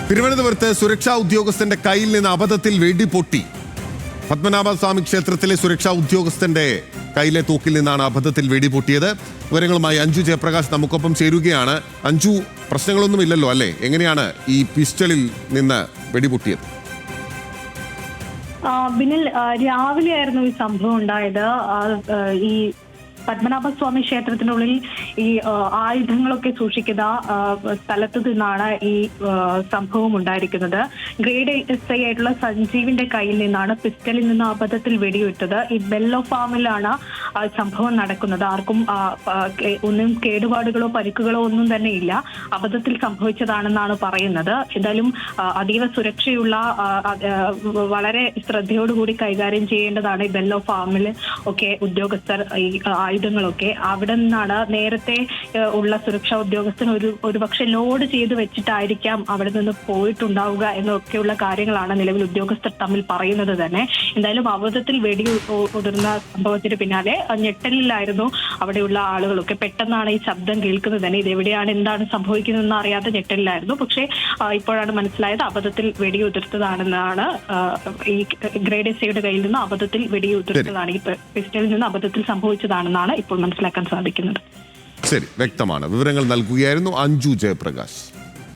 തിരുവനന്തപുരത്ത് സുരക്ഷാ ഉദ്യോഗസ്ഥന്റെ കയ്യിൽ നിന്ന് അബദ്ധത്തിൽ വെടിപൊട്ടി. പത്മനാഭസ്വാമി ക്ഷേത്രത്തിലെ സുരക്ഷാ ഉദ്യോഗസ്ഥന്റെ കയ്യിലെ തോക്കിൽ നിന്നാണ് അബദ്ധത്തിൽ വെടിപൊട്ടിയത്. വിവരങ്ങളുമായി അഞ്ജു ജയപ്രകാശ് നമുക്കൊപ്പം ചേരുകയാണ്. അഞ്ജു, പ്രശ്നങ്ങളൊന്നുമില്ലല്ലോ അല്ലേ? എങ്ങനെയാണ് ഈ പിസ്റ്റളിൽ നിന്ന് വെടിപൊട്ടിയത്? ബിനിൽ, രാവിലെയായിരുന്നു ഈ സംഭവം ഉണ്ടായത്. ഈ പത്മനാഭസ്വാമി ക്ഷേത്രത്തിനുള്ളിൽ ഈ ആയുധങ്ങളൊക്കെ സൂക്ഷിക്കുന്ന സ്ഥലത്ത് നിന്നാണ് ഈ സംഭവം ഉണ്ടായിരിക്കുന്നത്. ഗ്രേഡ് SI ആയിട്ടുള്ള സഞ്ജീവിന്റെ കയ്യിൽ നിന്നാണ് പിസ്റ്റളിൽ നിന്ന് അബദ്ധത്തിൽ വെടിവിട്ടത്. ഈ ബെല്ലോ ഫാമിലാണ് സംഭവം നടക്കുന്നത്. ആർക്കും ഒന്നും കേടുപാടുകളോ പരിക്കുകളോ ഒന്നും തന്നെ ഇല്ല. അബദ്ധത്തിൽ സംഭവിച്ചതാണെന്നാണ് പറയുന്നത്. എന്തായാലും അതീവ സുരക്ഷയുള്ള വളരെ ശ്രദ്ധയോടുകൂടി കൈകാര്യം ചെയ്യേണ്ടതാണ് ഈ ബെല്ലോ ഫാമിൽ ഒക്കെ ഉദ്യോഗസ്ഥർ. ഈ ആയുധങ്ങളൊക്കെ അവിടെ നിന്നാണ് നേരത്തെ ഉള്ള സുരക്ഷാ ഉദ്യോഗസ്ഥൻ ഒരുപക്ഷെ ലോഡ് ചെയ്ത് വെച്ചിട്ടായിരിക്കാം അവിടെ നിന്ന് പോയിട്ടുണ്ടാവുക എന്നൊക്കെയുള്ള കാര്യങ്ങളാണ് നിലവിൽ ഉദ്യോഗസ്ഥർ തമ്മിൽ പറയുന്നത് തന്നെ. എന്തായാലും അബദ്ധത്തിൽ വെടി ഉതിർന്ന സംഭവത്തിന് പിന്നാലെ ഞെട്ടലിലായിരുന്നു അവിടെയുള്ള ആളുകളൊക്കെ. പെട്ടെന്നാണ് ഈ ശബ്ദം കേൾക്കുന്നത് തന്നെ. ഇതെവിടെയാണ്, എന്താണ് സംഭവിക്കുന്നതെന്ന് അറിയാത്ത ഞെട്ടലിലായിരുന്നു. പക്ഷേ ഇപ്പോഴാണ് മനസ്സിലായത് അബദ്ധത്തിൽ വെടി ഉതിർത്തതാണെന്നാണ്. ഈ ഗ്രേഡ് SIയുടെ കയ്യിൽ നിന്ന് അബദ്ധത്തിൽ വെടി ഉതിർത്തതാണ്, ഈ പിസ്റ്റളിൽ നിന്ന് അബദ്ധത്തിൽ സംഭവിച്ചതാണെന്നാണ് ഇപ്പോൾ മനസ്സിലാക്കാൻ സാധിക്കുന്നത്. ശരി, വ്യക്തമാണ്. വിവരങ്ങൾ നൽകുകയായിരുന്നു അഞ്ജു ജയപ്രകാശ്.